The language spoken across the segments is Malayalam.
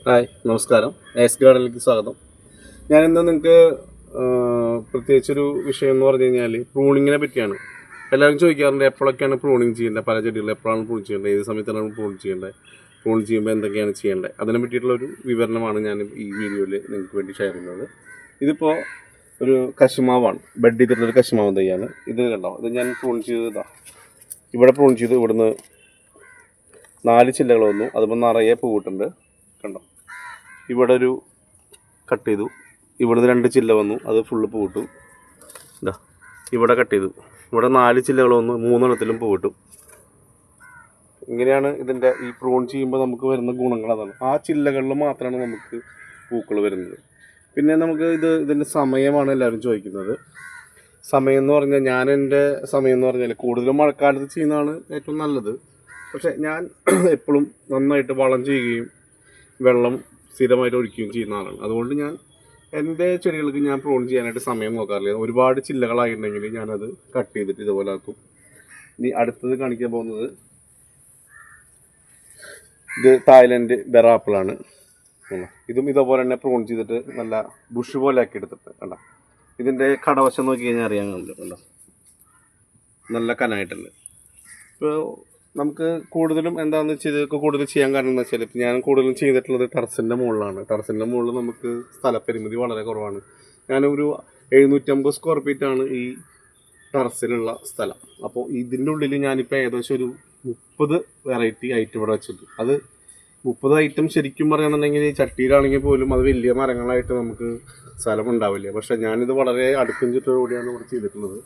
ഹായ്, നമസ്കാരം. എസ് ഗാർഡനിലേക്ക് സ്വാഗതം. ഞാനിന്ന് നിങ്ങൾക്ക് പ്രത്യേകിച്ചൊരു വിഷയം എന്ന് പറഞ്ഞു കഴിഞ്ഞാൽ പ്രൂണിങ്ങിനെ പറ്റിയാണ്. എല്ലാവരും ചോദിക്കാറുണ്ട് എപ്പോഴൊക്കെയാണ് പ്രൂണിങ് ചെയ്യേണ്ടത്, പല ചെടികൾ എപ്പോഴാണ് പ്രൂൺ ചെയ്യേണ്ടത്, ഏത് സമയത്താണ് പ്രൂൺ ചെയ്യേണ്ടത്, പ്രൂൺ ചെയ്യുമ്പോൾ എന്തൊക്കെയാണ് ചെയ്യേണ്ടത്, അതിനെ പറ്റിയിട്ടുള്ളൊരു വിവരണമാണ് ഞാൻ ഈ വീഡിയോയിൽ നിങ്ങൾക്ക് വേണ്ടി ഷെയർ ചെയ്യുന്നത്. ഇതിപ്പോൾ ഒരു കശുമാവാണ്, ബെഡ് ചെയ്തിട്ടുള്ളൊരു കശുമാവ് തൈയാണ്. ഇത് കണ്ടോ, ഇത് ഞാൻ പ്രൂൺ ചെയ്തതാണ്. ഇവിടെ പ്രൂൺ ചെയ്ത് ഇവിടുന്ന് 4 ചില്ലകൾ വന്നു. അതിപ്പോൾ നിറയെ പൂവിട്ടുണ്ട്. കണ്ടോ, ഇവിടെ ഒരു കട്ട് ചെയ്തു, ഇവിടുന്ന് 2 ചില്ല വന്നു, അത് ഫുള്ള് പൂവിട്ടു. ഇതാ ഇവിടെ കട്ട് ചെയ്തു, ഇവിടെ 4 ചില്ലകൾ വന്നു, 3 പൂവിട്ടു. ഇങ്ങനെയാണ് ഇതിൻ്റെ ഈ പ്രൂൺ ചെയ്യുമ്പോൾ നമുക്ക് വരുന്ന ഗുണങ്ങൾ. അതാണ്, ആ ചില്ലകളിൽ മാത്രമാണ് നമുക്ക് പൂക്കൾ വരുന്നത്. പിന്നെ നമുക്ക് ഇതിൻ്റെ സമയമാണ് എല്ലാവരും ചോദിക്കുന്നത്. സമയം എന്ന് പറഞ്ഞാൽ എൻ്റെ സമയം എന്ന് പറഞ്ഞാൽ കൂടുതലും മഴക്കാലത്ത് ചെയ്യുന്നതാണ് ഏറ്റവും നല്ലത്. പക്ഷേ ഞാൻ എപ്പോഴും നന്നായിട്ട് വളം ചെയ്യുകയും വെള്ളം സ്ഥിരമായിട്ട് ഒഴിക്കുകയും ചെയ്യുന്ന ആളാണ്. അതുകൊണ്ട് ഞാൻ എൻ്റെ ചെടികൾക്ക് ഞാൻ പ്രൂൺ ചെയ്യാനായിട്ട് സമയം നോക്കാറില്ല. ഒരുപാട് ചില്ലകളായിട്ടുണ്ടെങ്കിൽ ഞാനത് കട്ട് ചെയ്തിട്ട് ഇതുപോലെ ആക്കും. ഇനി അടുത്തത് കാണിക്കാൻ പോകുന്നത് ഇത് തായ്ലൻഡ് ബെറാപ്പിളാണ്. ഇതും ഇതുപോലെ തന്നെ പ്രൂൺ ചെയ്തിട്ട് നല്ല ബുഷ് പോലെ ആക്കി എടുത്തിട്ട് കണ്ട. ഇതിൻ്റെ കടവശം നോക്കി കഴിഞ്ഞാൽ അറിയാൻ കണ്ടോ, നല്ല കനായിട്ടുണ്ട്. ഇപ്പോൾ നമുക്ക് കൂടുതലും എന്താണെന്ന് വെച്ചാൽ ഇതൊക്കെ കൂടുതൽ ചെയ്യാൻ കാരണം എന്ന് വെച്ചാൽ ഇപ്പം ഞാൻ കൂടുതലും ചെയ്തിട്ടുള്ളത് ടെറസിൻ്റെ മുകളിലാണ്. ടെറസിൻ്റെ മുകളിൽ നമുക്ക് സ്ഥലപരിമിതി വളരെ കുറവാണ്. ഞാനൊരു 750 സ്ക്വയർ ഫീറ്റാണ് ഈ ടെറസിലുള്ള സ്ഥലം. അപ്പോൾ ഇതിൻ്റെ ഉള്ളിൽ ഞാനിപ്പോൾ ഏകദേശം ഒരു 30 വെറൈറ്റി ഐറ്റം ഇവിടെ വെച്ചിട്ട്, അത് 30 ഐറ്റം ശരിക്കും പറയുകയാണെന്നുണ്ടെങ്കിൽ ചട്ടിയിലാണെങ്കിൽ പോലും അത് വലിയ മരങ്ങളായിട്ട് നമുക്ക് സ്ഥലം ഉണ്ടാവില്ല. പക്ഷേ ഞാനിത് വളരെ അടുക്കും ചുറ്റോടുകൂടിയാണ് ഇവിടെ ചെയ്തിട്ടുള്ളത്.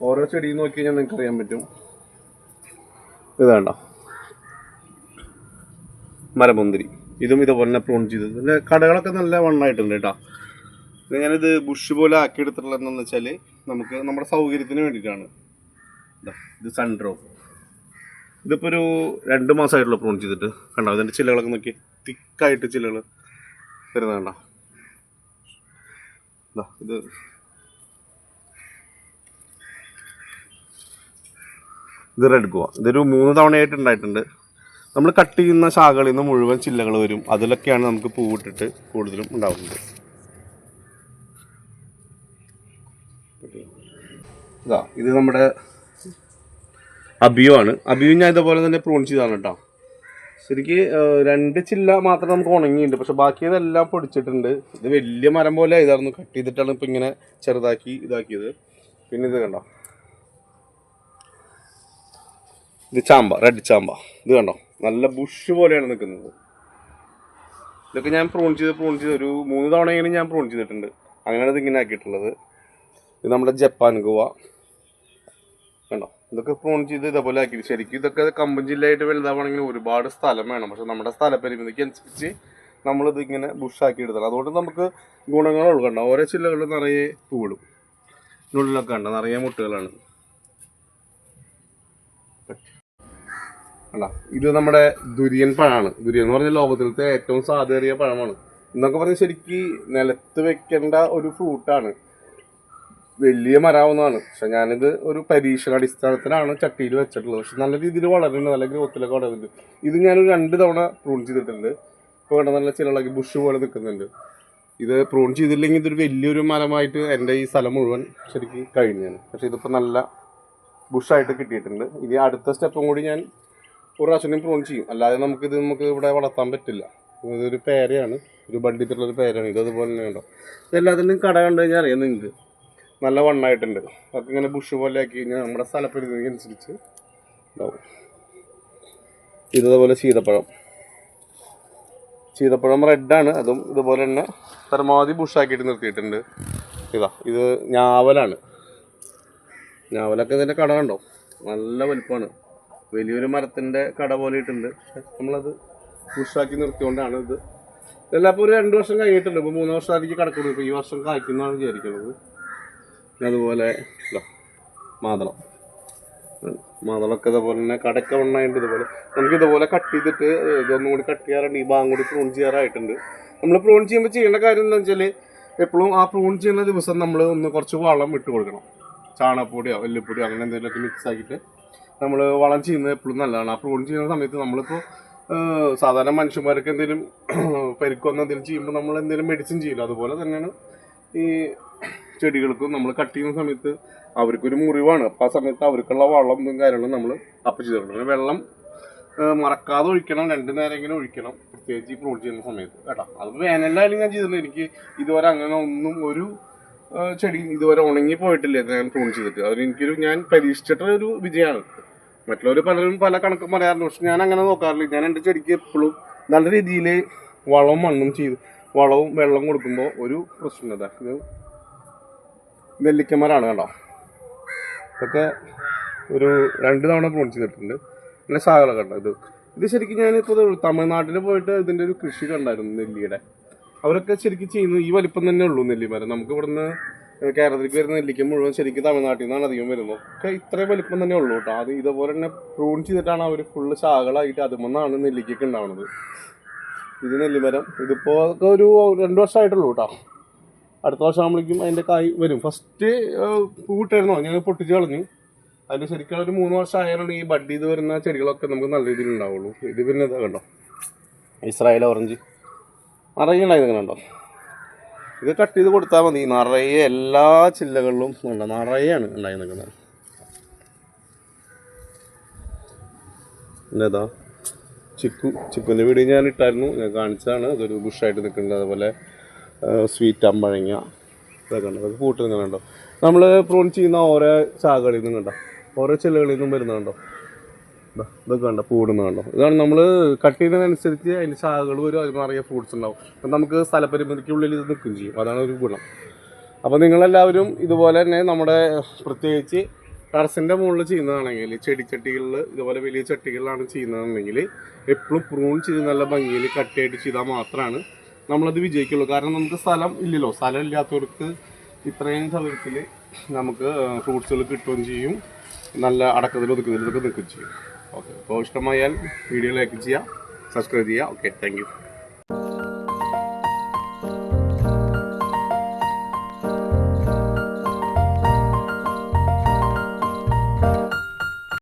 ഓരോ ചെടിയും നോക്കി കഴിഞ്ഞാൽ നിങ്ങൾക്ക് അറിയാൻ പറ്റും. ഇതാണ്ട മരമുന്തിരി, ഇതും ഇതുപോലെ തന്നെ പ്രൂൺ ചെയ്തത്. ഇതിൻ്റെ കടകളൊക്കെ നല്ല വണ്ണായിട്ടുണ്ട് കേട്ടോ. ഞാനിത് ബുഷ് പോലെ ആക്കിയെടുത്തിട്ടുള്ളത് എന്താണെന്ന് വെച്ചാൽ നമുക്ക് നമ്മുടെ സൗകര്യത്തിന് വേണ്ടിയിട്ടാണ്. ഇത് സൺഡ്രോപ്പ്, ഇതിപ്പോൾ ഒരു 2 മാസമായിട്ടുള്ള പ്രൂൺ ചെയ്തിട്ട് കണ്ടോ. ഇതിൻ്റെ ചില്ലകളൊക്കെ നോക്കി തിക്കായിട്ട് ചില്ലകൾ തരുന്നത് കണ്ടോ. ഇത് റെഡ് ഗോവ. ഇതൊരു 3 തവണയായിട്ട് ഉണ്ടായിട്ടുണ്ട്. നമ്മൾ കട്ട് ചെയ്യുന്ന ശാഖകളിൽ നിന്ന് മുഴുവൻ ചില്ലകൾ വരും. അതിലൊക്കെയാണ് നമുക്ക് പൂവിട്ടിട്ട് കൂടുതലും ഉണ്ടാവുന്നത്. ഇത് നമ്മുടെ അബിയു ആണ്. അബിയു ഞാൻ ഇതുപോലെ തന്നെ പ്രൂൺ ചെയ്താണ് കേട്ടോ. ശരിക്ക് 2 ചില്ല മാത്രം നമുക്ക് ഉണങ്ങിയിട്ടുണ്ട്, പക്ഷെ ബാക്കിയതെല്ലാം പൊടിച്ചിട്ടുണ്ട്. ഇത് വലിയ മരം പോലെ ഇതായിരുന്നു, കട്ട് ചെയ്തിട്ടാണ് ഇപ്പം ഇങ്ങനെ ചെറുതാക്കി ഇതാക്കിയത്. പിന്നെ ഇത് കണ്ടോ, ഇത് ചാമ്പ, റെഡ് ചാമ്പ. ഇത് കണ്ടോ, നല്ല ബുഷ് പോലെയാണ് നിൽക്കുന്നത്. ഇതൊക്കെ ഞാൻ പ്രൂൺ ചെയ്ത് ഒരു 3 തവണയെങ്കിലും ഞാൻ പ്രൂൺ ചെയ്തിട്ടുണ്ട്. അങ്ങനെയാണ് ഇതിങ്ങനെ ആക്കിയിട്ടുള്ളത്. ഇത് നമ്മുടെ ജപ്പാൻ ഗോവ കണ്ടോ. ഇതൊക്കെ പ്രൂൺ ചെയ്ത് ഇതേപോലെ ആക്കി. ശരിക്കും ഇതൊക്കെ കമ്പം ജില്ലയായിട്ട് വലുതാവണമെങ്കിൽ ഒരുപാട് സ്ഥലം വേണം. പക്ഷെ നമ്മുടെ സ്ഥലപരിമിതിക്ക് അനുസരിച്ച് നമ്മളിത് ഇങ്ങനെ ബുഷാക്കി എടുത്തണം. അതുകൊണ്ട് നമുക്ക് ഗുണങ്ങളുള്ളൂ. കണ്ടോ, ഓരോ ചില്ലകളിൽ നിറയെ പൂവിടും. ഇതിനുള്ളിലൊക്കെ കണ്ടോ നിറയെ മുട്ടുകളാണ്. അല്ല, ഇത് നമ്മുടെ ദുരിയൻ പഴമാണ്. ദുരിയൻ എന്ന് പറഞ്ഞാൽ ലോകത്തിലത്തെ ഏറ്റവും സ്വാദേറിയ പഴമാണ് എന്നൊക്കെ പറഞ്ഞാൽ ശരിക്ക് നിലത്ത് വെക്കേണ്ട ഒരു ഫ്രൂട്ടാണ്. വലിയ മരാവുന്നതാണ്. പക്ഷെ ഞാനിത് ഒരു പരീക്ഷണാടിസ്ഥാനത്തിലാണ് ചട്ടിയിൽ വെച്ചിട്ടുള്ളത്. പക്ഷെ നല്ല രീതിയിൽ വളരുന്നുണ്ട്, നല്ല ഗ്രോത്തിലൊക്കെ വളരുന്നുണ്ട്. ഇത് ഞാനൊരു 2 തവണ പ്രൂൺ ചെയ്തിട്ടുണ്ട്. ഇപ്പോൾ വേണ്ട നല്ല ചിലളാക്കി ബുഷ് പോലെ നിൽക്കുന്നുണ്ട്. ഇത് പ്രൂൺ ചെയ്തില്ലെങ്കിൽ ഇതൊരു വലിയൊരു മരമായിട്ട് എൻ്റെ ഈ സ്ഥലം മുഴുവൻ ശരിക്കും കഴിഞ്ഞാണ്. പക്ഷെ ഇതിപ്പോൾ നല്ല ബുഷായിട്ട് കിട്ടിയിട്ടുണ്ട്. ഇനി അടുത്ത സ്റ്റെപ്പും കൂടി ഞാൻ ഒരു പ്രാവശ്യം പ്രൂൺ ചെയ്യും. അല്ലാതെ നമുക്ക് ഇവിടെ വളർത്താൻ പറ്റില്ല. ഇതൊരു പേരയാണ്, ഒരു ബണ്ടിട്ടുള്ളൊരു പേരാണ്. ഇതതുപോലെ തന്നെ ഉണ്ടോ. ഇതെല്ലാത്തിൻ്റെയും കട കണ്ടു കഴിഞ്ഞാൽ അറിയാം നിങ്ങൾക്ക്. നല്ല വണ്ണായിട്ടുണ്ട്. അതൊക്കെ ഇങ്ങനെ ബുഷ് പോലെ ആക്കി കഴിഞ്ഞാൽ നമ്മുടെ സ്ഥലപരിമിതിക്ക് അനുസരിച്ച് ഉണ്ടാവും. ഇതേപോലെ സീതപ്പഴം റെഡാണ്. അതും ഇതുപോലെ തന്നെ പരമാവധി ബുഷാക്കിയിട്ട് നിർത്തിയിട്ടുണ്ട്. ഇത് ഞാവലാണ്. ഞാവലൊക്കെ ഇതിൻ്റെ കട കണ്ടോ, നല്ല വലുപ്പമാണ്. വലിയൊരു മരത്തിൻ്റെ കട പോലെ ഇട്ടുണ്ട്. നമ്മളത് ബുഷാക്കി നിർത്തിക്കൊണ്ടാണ് ഇതെല്ലാം ഇപ്പോൾ ഒരു 2 വർഷം കഴിഞ്ഞിട്ടുണ്ട്. ഇപ്പോൾ 3 വർഷമായിരിക്കും കിടക്കുന്നത്. ഇപ്പോൾ ഈ വർഷം കായ്ക്കുന്നതാണ് വിചാരിക്കുന്നത്. അതുപോലെ മാതളമൊക്കെ ഇതുപോലെ തന്നെ കടക്ക വണ്ണായിട്ട് ഇതുപോലെ നമുക്കിതുപോലെ കട്ട് ചെയ്തിട്ട് ഇതൊന്നും കൂടി കട്ട് ചെയ്യാറുണ്ട്. ഈ ഭാഗം കൂടി പ്രൂൺ ചെയ്യാറായിട്ടുണ്ട്. നമ്മൾ പ്രൂൺ ചെയ്യുമ്പോൾ ചെയ്യേണ്ട കാര്യം എന്താണെന്ന് വെച്ചാൽ എപ്പോഴും ആ പ്രൂൺ ചെയ്യുന്ന ദിവസം നമ്മൾ കുറച്ച് വളം ഇട്ട് കൊടുക്കണം. ചാണകപ്പൊടിയോ എല്ലുപ്പൊടിയോ അങ്ങനെ എന്തെങ്കിലുമൊക്കെ മിക്സ് ആക്കിയിട്ട് നമ്മൾ വളം ചെയ്യുന്നത് എപ്പോഴും നല്ലതാണ്. ആ പ്രൂൺ ചെയ്യുന്ന സമയത്ത് നമ്മളിപ്പോൾ സാധാരണ മനുഷ്യന്മാർക്ക് എന്തെങ്കിലും പെരുക്കം എന്തെങ്കിലും ചെയ്യുമ്പോൾ നമ്മൾ എന്തെങ്കിലും മെഡിസിൻ ചെയ്യില്ല, അതുപോലെ തന്നെയാണ് ഈ ചെടികൾക്കും നമ്മൾ കട്ട് ചെയ്യുന്ന സമയത്ത് അവർക്കൊരു മുറിവാണ്. അപ്പോൾ ആ സമയത്ത് അവർക്കുള്ള വളം കാര്യങ്ങളും നമ്മൾ അപ്പം ചെയ്തിട്ടുണ്ട്. പിന്നെ വെള്ളം മറക്കാതെ ഒഴിക്കണം, 2 നേരമെങ്കിലും ഒഴിക്കണം, പ്രത്യേകിച്ച് ഈ പ്രൂൺ ചെയ്യുന്ന സമയത്ത് കേട്ടോ. അത് വേനലായാലും ഞാൻ ചെയ്തിട്ടുണ്ട്. എനിക്ക് ഇതുവരെ അങ്ങനെ ഒന്നും ഒരു ചെടി ഇതുവരെ ഉണങ്ങി പോയിട്ടില്ല ഞാൻ പ്രൂൺ ചെയ്തിട്ട്. അതെനിക്കൊരു ഞാൻ പരീക്ഷിച്ചിട്ടൊരു വിജയമാണ്. മറ്റുള്ളവർ പലരും പല കണക്കും പറയാറുണ്ട്, പക്ഷെ ഞാൻ അങ്ങനെ നോക്കാറില്ല. ഞാൻ എൻ്റെ ചെടിക്ക് എപ്പോഴും നല്ല രീതിയിൽ വളവും മണ്ണും വളവും വെള്ളം കൊടുക്കുമ്പോൾ ഒരു പ്രശ്നമില്ല. ഇത് നെല്ലിക്കമരാണ് കേട്ടോ. ഇതൊക്കെ ഒരു 2 തവണ പ്രൂൺ ചെയ്തിട്ടുണ്ട്. പിന്നെ ശാഖകളൊക്കെ ഉണ്ട്. ഇത് ശരിക്കും ഞാനിപ്പോൾ തമിഴ്നാട്ടിൽ പോയിട്ട് ഇതിൻ്റെ ഒരു കൃഷി കണ്ടായിരുന്നു നെല്ലിയുടെ. അവരൊക്കെ ശരിക്കും ചെയ്യുന്നത് ഈ വലിപ്പം തന്നെ ഉള്ളൂ നെല്ലിമരം. നമുക്ക് ഇവിടുന്ന് കേരളത്തിലേക്ക് വരുന്ന നെല്ലിക്ക മുഴുവൻ ശരിക്കും തമിഴ്നാട്ടിൽ നിന്നാണ് അധികം വരുന്നത്. ഒക്കെ ഇത്രയും വലിപ്പം തന്നെ ഉള്ളൂ കേട്ടോ. അത് ഇതുപോലെ തന്നെ പ്രൂൺ ചെയ്തിട്ടാണ് അവർ ഫുള്ള് ശാഖകളായിട്ട് അതുമെന്നാണ് നെല്ലിക്കൊക്കെ ഉണ്ടാവുന്നത്. ഇത് നെല്ലിമരം ഇതിപ്പോൾ ഒരു 2 വർഷമായിട്ടുള്ളൂ കേട്ടോ. അടുത്ത വർഷം ആകുമ്പോഴേക്കും അതിൻ്റെ കായ് വരും. ഫസ്റ്റ് പൂട്ടായിരുന്നോ ഞാൻ പൊട്ടിച്ച് കളഞ്ഞു. അതിൽ ശരിക്കും ഒരു 3 വർഷം ആയാലും ഈ ബഡ് ചെയ്ത് വരുന്ന ചെടികളൊക്കെ നമുക്ക് നല്ല രീതിയിൽ ഉണ്ടാവുള്ളൂ. ഇത് പിന്നെ ഇതാ കണ്ടോ, ഇസ്രായേൽ ഓറഞ്ച് നിറയെ ഉണ്ടായിരുന്നു കണ്ടോ. ഇത് കട്ട് ചെയ്ത് കൊടുത്താൽ മതി, നിറയെ എല്ലാ ചില്ലകളിലും നിറയെയാണ് ഉണ്ടായി നിൽക്കുന്നത്. പിന്നെ ഇതാ ചിക്കുൻ്റെ വീഡിയോ ഞാൻ ഇട്ടായിരുന്നു, ഞാൻ കാണിച്ചതാണ്. അതൊരു ബുഷായിട്ട് നിൽക്കുന്നത്. അതുപോലെ സ്വീറ്റ് അമ്പഴങ്ങ ഇതൊക്കെ ഉണ്ട്. അതൊക്കെ പൂട്ട് നിൽക്കുന്നുണ്ടോ. നമ്മൾ പ്രൂൺ ചെയ്യുന്ന ഓരോ ശാഖകളിൽ നിന്നും കണ്ടോ, ഓരോ ചില്ലകളിൽ നിന്നും വരുന്നുണ്ടോ. ഇതൊക്കെ കണ്ടോ, പൂടുന്നുണ്ടോ. ഇതാണ് നമ്മൾ കട്ട് ചെയ്യുന്നതിനനുസരിച്ച് അതിൻ്റെ ശാഖകൾ വരും, അതിന് നിറയെ ഫ്രൂട്ട്സ് ഉണ്ടാവും. അപ്പം നമുക്ക് സ്ഥലപരിമിതിക്കുള്ളിൽ ഇത് നിൽക്കുകയും ചെയ്യും. അതാണ് ഒരു ഗുണം. അപ്പോൾ നിങ്ങളെല്ലാവരും ഇതുപോലെ തന്നെ നമ്മുടെ പ്രത്യേകിച്ച് ടെറസിൻ്റെ മുകളിൽ ചെയ്യുന്നതാണെങ്കിൽ, ചെടിച്ചട്ടികളിൽ ഇതുപോലെ വലിയ ചട്ടികളിലാണ് ചെയ്യുന്നതെന്നുണ്ടെങ്കിൽ എപ്പോഴും പ്രൂൺ ചെയ്ത് നല്ല ഭംഗിയിൽ കട്ടായിട്ട് ചെയ്താൽ മാത്രമാണ് നമ്മളത് വിജയിക്കുള്ളൂ. കാരണം നമുക്ക് സ്ഥലം ഇല്ലല്ലോ. സ്ഥലം ഇല്ലാത്തവർക്ക് ഇത്രയും സ്ഥലത്തിൽ നമുക്ക് ഫ്രൂട്ട്സുകൾ കിട്ടുകയും ചെയ്യും, നല്ല അടക്കത്തിൽ ഒതുക്കുന്നതിലൊക്കെ നിൽക്കുകയും ചെയ്യും. ഓക്കെ, അപ്പോൾ ഇഷ്ടമായാൽ വീഡിയോ ലൈക്ക് ചെയ്യുക, സബ്സ്ക്രൈബ് ചെയ്യുക. Okay, thank you.